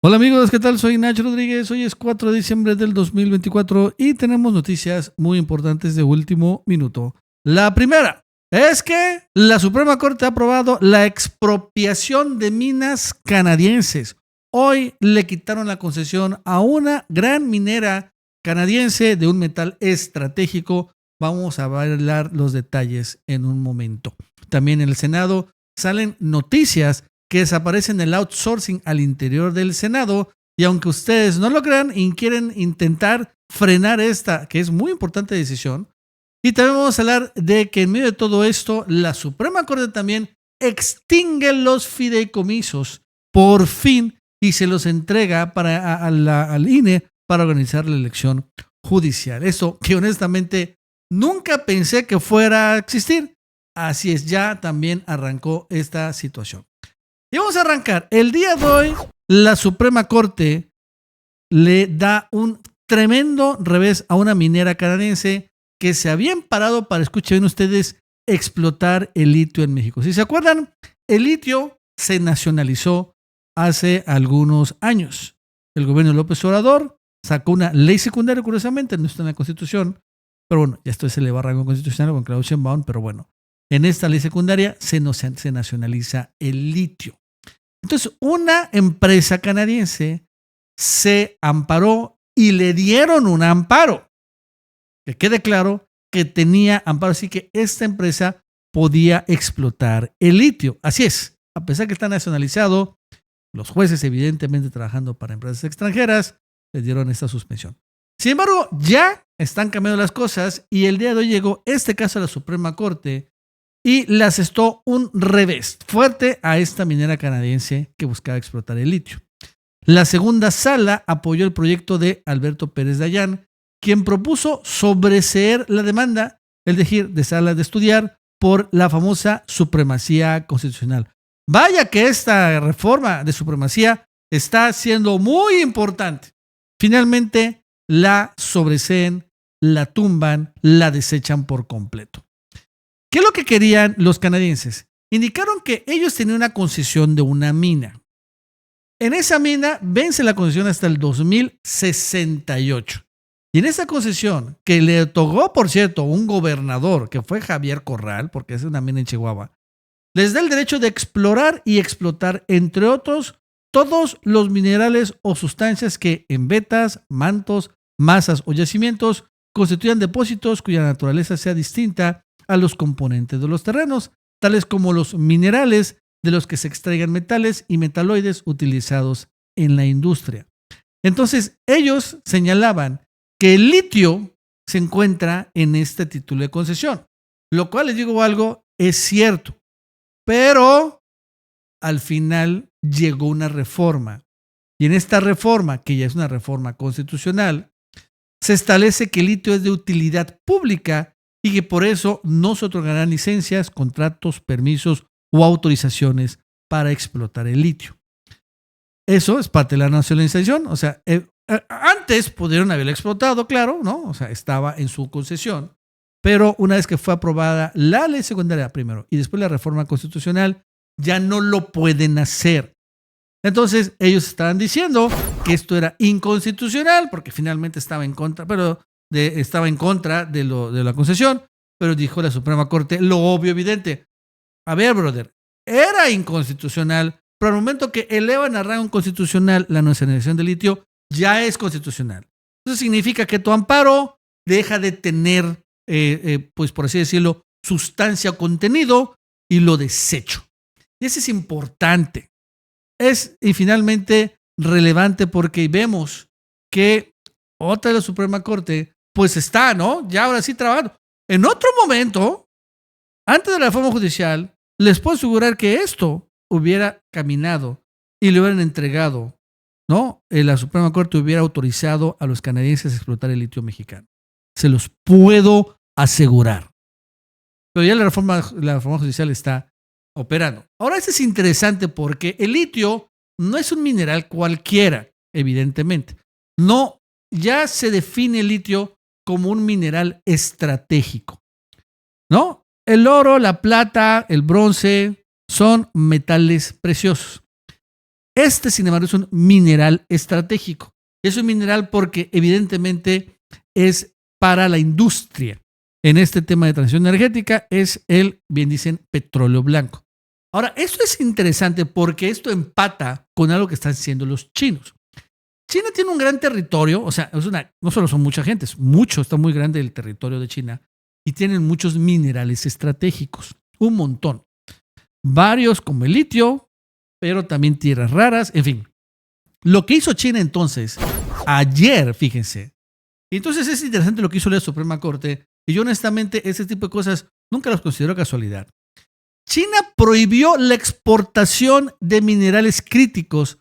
Hola amigos, ¿qué tal? Soy Nacho Rodríguez. Hoy es 4 de diciembre del 2024 y tenemos noticias muy importantes de último minuto. La primera es que la Suprema Corte ha aprobado la expropiación de minas canadienses. Hoy le quitaron la concesión a una gran minera canadiense de un metal estratégico. Vamos a hablar los detalles en un momento. También en el Senado salen noticias que desaparecen el outsourcing al interior del Senado, y aunque ustedes no lo crean y quieren intentar frenar esta, que es muy importante decisión, y también vamos a hablar de que en medio de todo esto, la Suprema Corte también extingue los fideicomisos, por fin, y se los entrega al INE para organizar la elección judicial. Eso que honestamente nunca pensé que fuera a existir. Así es, ya también arrancó esta situación. Y vamos a arrancar. El día de hoy, la Suprema Corte le da un tremendo revés a una minera canadiense que se habían parado para, escuchen ustedes, explotar el litio en México. Si se acuerdan, el litio se nacionalizó hace algunos años. El gobierno de López Obrador sacó una ley secundaria, curiosamente, no está en la Constitución, pero bueno, ya esto se le va a rango constitucional con Claudio Sheinbaum, pero bueno, en esta ley secundaria se nacionaliza el litio. Entonces, una empresa canadiense se amparó y le dieron un amparo. Que quede claro que tenía amparo, así que esta empresa podía explotar el litio. Así es, a pesar que está nacionalizado, los jueces, evidentemente trabajando para empresas extranjeras, le dieron esta suspensión. Sin embargo, ya están cambiando las cosas y el día de hoy llegó este caso a la Suprema Corte y le asestó un revés fuerte a esta minera canadiense que buscaba explotar el litio. La segunda sala apoyó el proyecto de Alberto Pérez Dayán, quien propuso sobreseer la demanda, es decir, de sala de estudiar, por la famosa supremacía constitucional. Vaya que esta reforma de supremacía está siendo muy importante. Finalmente la sobreseen, la tumban, la desechan por completo. ¿Qué es lo que querían los canadienses? Indicaron que ellos tenían una concesión de una mina. En esa mina vence la concesión hasta el 2068. Y en esa concesión, que le otorgó, por cierto, un gobernador, que fue Javier Corral, porque es una mina en Chihuahua, les da el derecho de explorar y explotar, entre otros, todos los minerales o sustancias que en vetas, mantos, masas o yacimientos constituyan depósitos cuya naturaleza sea distinta a los componentes de los terrenos, tales como los minerales de los que se extraigan metales y metaloides utilizados en la industria. Entonces, ellos señalaban que el litio se encuentra en este título de concesión, lo cual, les digo algo, es cierto, pero al final llegó una reforma, y en esta reforma, que ya es una reforma constitucional, se establece que el litio es de utilidad pública y que por eso no se otorgarán licencias, contratos, permisos o autorizaciones para explotar el litio. Eso es parte de la nacionalización. O sea, antes pudieron haberlo explotado, claro, ¿no? O sea, estaba en su concesión, pero una vez que fue aprobada la ley secundaria primero y después la reforma constitucional, ya no lo pueden hacer. Entonces, ellos estaban diciendo que esto era inconstitucional porque finalmente estaba en contra, estaba en contra de la concesión, pero dijo la Suprema Corte lo obvio, evidente. A ver, brother, era inconstitucional, pero al momento que elevan a rango constitucional la nacionalización del litio, ya es constitucional. Eso significa que tu amparo deja de tener, pues por así decirlo, sustancia o contenido y lo desecho. Y eso es importante. Es y finalmente relevante porque vemos que otra de la Suprema Corte pues está, ¿no? Ya ahora sí trabajando. En otro momento, antes de la reforma judicial, les puedo asegurar que esto hubiera caminado y le hubieran entregado, ¿no? La Suprema Corte hubiera autorizado a los canadienses a explotar el litio mexicano. Se los puedo asegurar. Pero ya la reforma judicial está operando. Ahora, esto es interesante porque el litio no es un mineral cualquiera, evidentemente. No, ya se define el litio como un mineral estratégico, ¿no? El oro, la plata, el bronce son metales preciosos. Este, sin embargo, es un mineral estratégico. Es un mineral porque evidentemente es para la industria. En este tema de transición energética es el, bien dicen, petróleo blanco. Ahora, esto es interesante porque esto empata con algo que están haciendo los chinos. China tiene un gran territorio, o sea, no solo son mucha gente, es mucho, está muy grande el territorio de China y tienen muchos minerales estratégicos, un montón. Varios como el litio, pero también tierras raras, en fin. Lo que hizo China entonces, ayer, fíjense, y entonces es interesante lo que hizo la Suprema Corte, y yo honestamente ese tipo de cosas nunca los considero casualidad. China prohibió la exportación de minerales críticos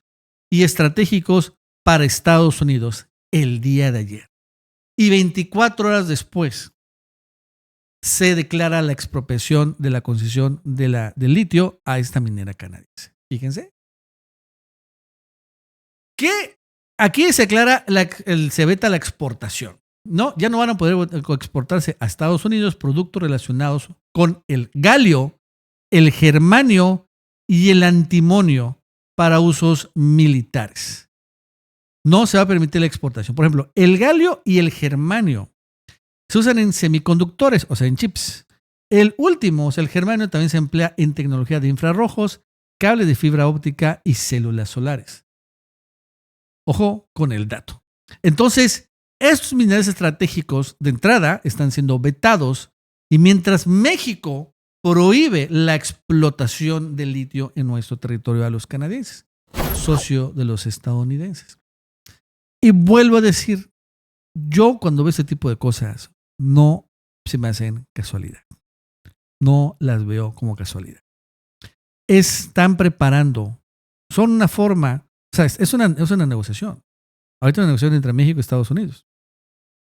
y estratégicos para Estados Unidos el día de ayer. Y 24 horas después se declara la expropiación de la concesión del litio a esta minera canadiense. Fíjense. Que aquí se declara, se veta la exportación. No, ya no van a poder exportarse a Estados Unidos productos relacionados con el galio, el germanio y el antimonio para usos militares. No se va a permitir la exportación. Por ejemplo, el galio y el germanio se usan en semiconductores, o sea, en chips. El último, o sea, el germanio, también se emplea en tecnología de infrarrojos, cables de fibra óptica y células solares. Ojo con el dato. Entonces, estos minerales estratégicos de entrada están siendo vetados y mientras México prohíbe la explotación del litio en nuestro territorio a los canadienses, socio de los estadounidenses. Y vuelvo a decir, yo cuando veo este tipo de cosas no se me hacen casualidad. No las veo como casualidad. Están preparando, son una forma, o sea, es una negociación. Ahorita una negociación entre México y Estados Unidos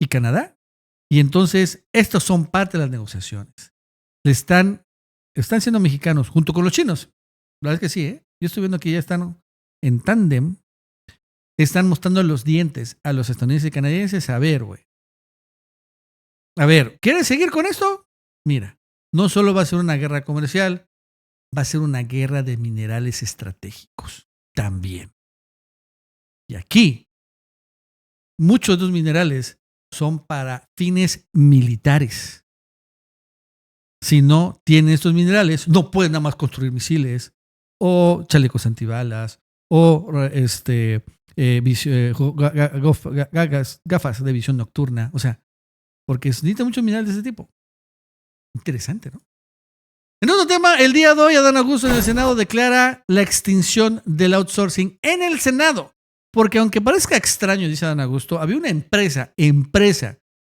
y Canadá. Y entonces, estos son parte de las negociaciones. Están siendo mexicanos junto con los chinos. La verdad es que sí, ¿eh? Yo estoy viendo que ya están en tándem. Están mostrando los dientes a los estadounidenses y canadienses. A ver, güey. A ver, ¿quieres seguir con esto? Mira, no solo va a ser una guerra comercial, va a ser una guerra de minerales estratégicos también. Y aquí, muchos de los minerales son para fines militares. Si no tienen estos minerales, no pueden nada más construir misiles o chalecos antibalas o gafas de visión nocturna. O sea, porque se necesita muchos minerales de ese tipo. Interesante, ¿no? En otro tema, el día de hoy, Adán Augusto en el Senado declara la extinción del outsourcing en el Senado. Porque aunque parezca extraño, dice Adán Augusto, había una empresa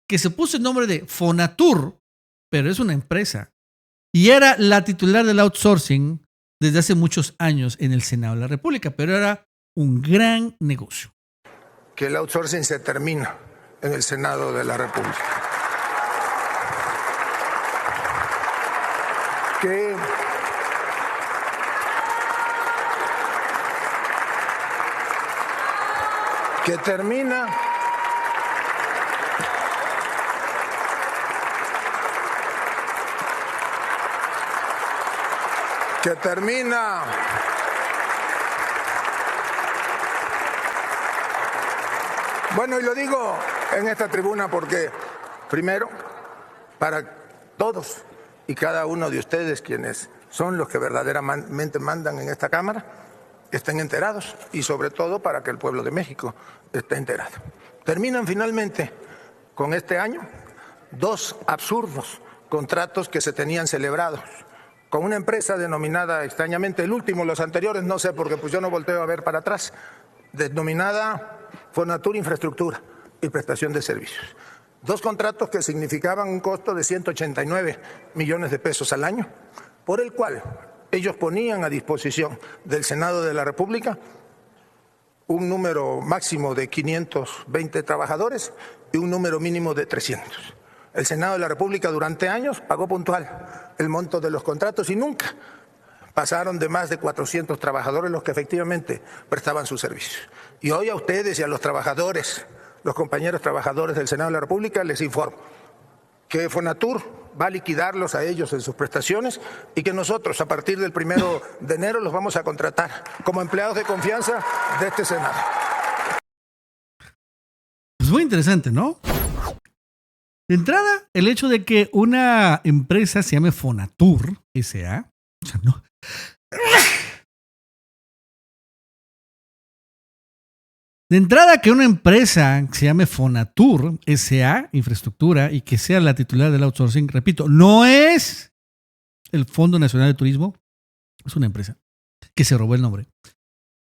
que se puso el nombre de Fonatur, pero es una empresa. Y era la titular del outsourcing desde hace muchos años en el Senado de la República, pero era un gran negocio. Que el outsourcing se termina en el Senado de la República. Que termina bueno, y lo digo en esta tribuna porque primero para todos y cada uno de ustedes, quienes son los que verdaderamente mandan en esta Cámara, estén enterados y sobre todo para que el pueblo de México esté enterado. Terminan finalmente con este año 2 absurdos contratos que se tenían celebrados con una empresa denominada extrañamente, el último, los anteriores no sé porque pues yo no volteo a ver para atrás, denominada Fonatur Infraestructura y Prestación de Servicios. 2 contratos que significaban un costo de 189 millones de pesos al año, por el cual ellos ponían a disposición del Senado de la República un número máximo de 520 trabajadores y un número mínimo de 300. El Senado de la República durante años pagó puntual el monto de los contratos y nunca pasaron de más de 400 trabajadores los que efectivamente prestaban sus servicios. Y hoy a ustedes y a los trabajadores, los compañeros trabajadores del Senado de la República, les informo que Fonatur va a liquidarlos a ellos en sus prestaciones y que nosotros a partir del 1 de enero los vamos a contratar como empleados de confianza de este Senado. Pues muy interesante, ¿no? De entrada, el hecho de que una empresa se llame Fonatur S.A. O sea, no. De entrada, que una empresa se llame Fonatur S.A. Infraestructura y que sea la titular del outsourcing, repito, no es el Fondo Nacional de Turismo, es una empresa que se robó el nombre.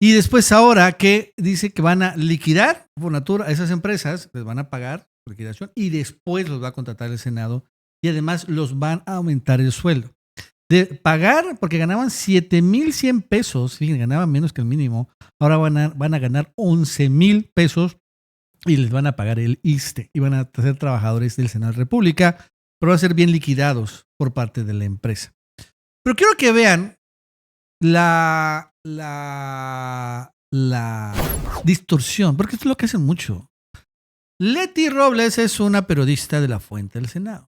Y después ahora que dice que van a liquidar Fonatur a esas empresas, les van a pagar liquidación y después los va a contratar el Senado y además los van a aumentar el sueldo. De pagar, porque ganaban 7,100 pesos, fíjense, ganaban menos que el mínimo, ahora van a ganar 11,000 pesos y les van a pagar el ISSSTE y van a ser trabajadores del Senado de la República, pero van a ser bien liquidados por parte de la empresa. Pero quiero que vean la distorsión, porque esto es lo que hacen mucho. Leti Robles es una periodista de La Fuente del Senado.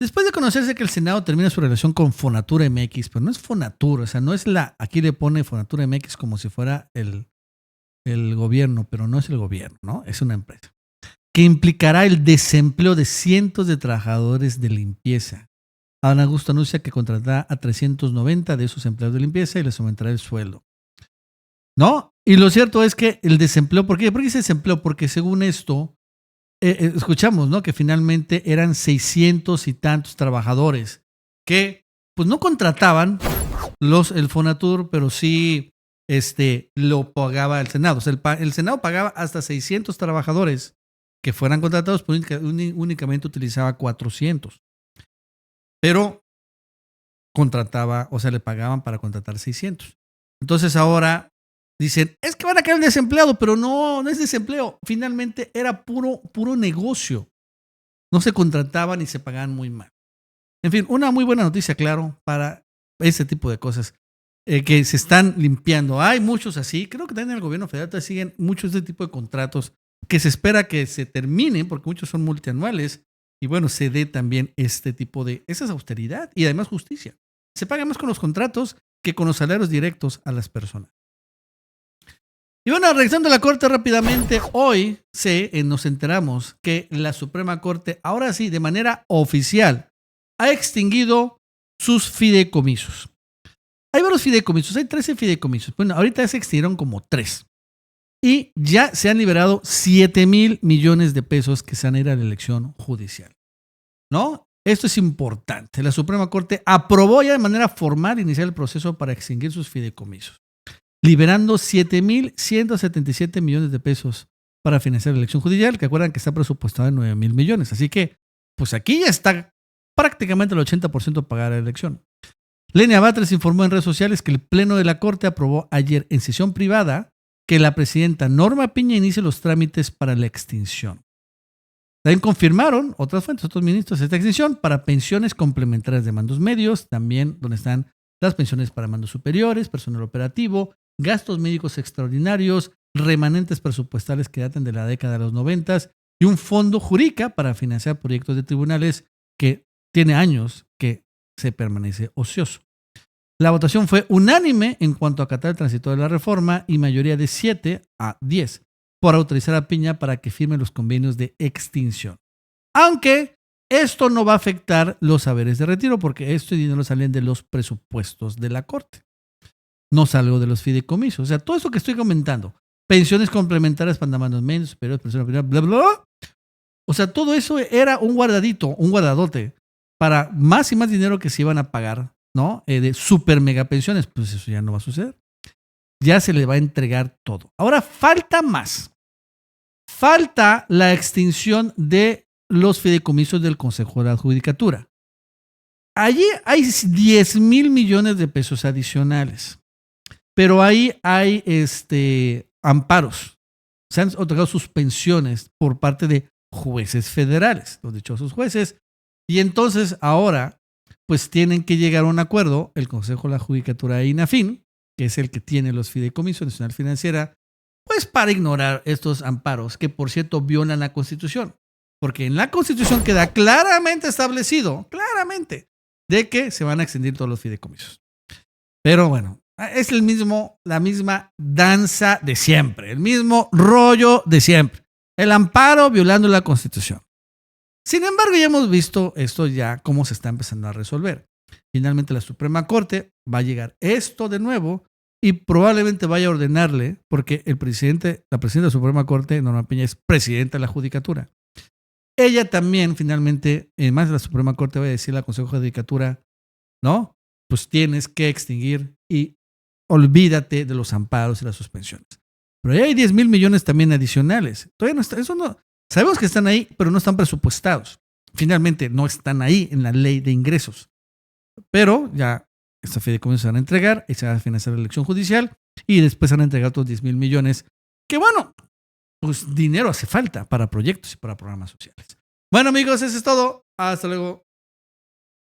Después de conocerse que el Senado termina su relación con Fonatur MX, pero no es Fonatur, o sea, no es aquí le pone Fonatur MX como si fuera el gobierno, pero no es el gobierno, ¿no? Es una empresa. Que implicará el desempleo de cientos de trabajadores de limpieza. Adán Augusto anuncia que contratará a 390 de esos empleados de limpieza y les aumentará el sueldo. ¿No? Y lo cierto es que el desempleo, ¿por qué? ¿Por qué dice desempleo? Porque según esto, escuchamos, ¿no? Que finalmente eran 600 y tantos trabajadores que pues no contrataban el Fonatur, pero sí lo pagaba el Senado. O sea, el Senado pagaba hasta 600 trabajadores que fueran contratados, pero únicamente utilizaba 400. Pero contrataba, o sea, le pagaban para contratar 600. Entonces ahora dicen, es que van a quedar desempleados, pero no es desempleo. Finalmente era puro negocio. No se contrataban y se pagaban muy mal. En fin, una muy buena noticia, claro, para ese tipo de cosas que se están limpiando. Hay muchos así. Creo que también en el gobierno federal siguen muchos de este tipo de contratos que se espera que se terminen, porque muchos son multianuales. Y bueno, se dé también esa es austeridad y además justicia. Se paga más con los contratos que con los salarios directos a las personas. Y bueno, regresando a la Corte rápidamente, hoy nos enteramos que la Suprema Corte, ahora sí, de manera oficial, ha extinguido sus fideicomisos. Hay varios fideicomisos, hay 13 fideicomisos. Bueno, ahorita se extinguieron como 3. Y ya se han liberado 7,000 millones de pesos que se han ido a la elección judicial. ¿No? Esto es importante. La Suprema Corte aprobó ya de manera formal iniciar el proceso para extinguir sus fideicomisos, liberando 7,177 millones de pesos para financiar la elección judicial, que acuerdan que está presupuestada en 9,000 millones. Así que, pues aquí ya está prácticamente el 80% pagar la elección. Lenia Batres informó en redes sociales que el Pleno de la Corte aprobó ayer en sesión privada que la presidenta Norma Piña inicie los trámites para la extinción. También confirmaron otras fuentes, otros ministros, esta extinción para pensiones complementarias de mandos medios, también donde están las pensiones para mandos superiores, personal operativo, gastos médicos extraordinarios, remanentes presupuestales que datan de la década de los 90 y un fondo Juríca para financiar proyectos de tribunales que tiene años que se permanece ocioso. La votación fue unánime en cuanto a acatar el transitorio de la reforma y mayoría de 7-10 por autorizar a Piña para que firme los convenios de extinción. Aunque esto no va a afectar los saberes de retiro porque este dinero salen de los presupuestos de la Corte. No salgo de los fideicomisos. O sea, todo eso que estoy comentando, pensiones complementarias para mandos medios, superiores, personas bla, bla, bla. O sea, todo eso era un guardadote para más y más dinero que se iban a pagar, ¿no? De super mega pensiones. Pues eso ya no va a suceder. Ya se le va a entregar todo. Ahora falta más. Falta la extinción de los fideicomisos del Consejo de la Judicatura. Allí hay 10,000 millones de pesos adicionales. Pero ahí hay amparos. Se han otorgado suspensiones por parte de jueces federales, los dichosos jueces. Y entonces ahora, pues tienen que llegar a un acuerdo el Consejo de la Judicatura e INAFIN, que es el que tiene los fideicomisos Nacional Financiera, pues para ignorar estos amparos que, por cierto, violan la Constitución. Porque en la Constitución queda claramente establecido, de que se van a extinguir todos los fideicomisos. Pero bueno, es la misma danza de siempre, el mismo rollo de siempre. El amparo violando la Constitución. Sin embargo, ya hemos visto esto ya cómo se está empezando a resolver. Finalmente la Suprema Corte va a llegar esto de nuevo y probablemente vaya a ordenarle, porque la presidenta de la Suprema Corte, Norma Piña, es presidenta de la Judicatura. Ella también, finalmente, además de la Suprema Corte, va a decirle al Consejo de Judicatura, ¿no? Pues tienes que extinguir y olvídate de los amparos y las suspensiones. Pero ahí hay 10,000 millones también adicionales. Todavía no está, eso no, sabemos que están ahí, pero no están presupuestados. Finalmente, no están ahí en la ley de ingresos. Pero ya esta fideicomiso se van a entregar y se va a financiar la elección judicial y después van a entregar otros 10,000 millones. Que bueno, pues dinero hace falta para proyectos y para programas sociales. Bueno, amigos, eso es todo. Hasta luego.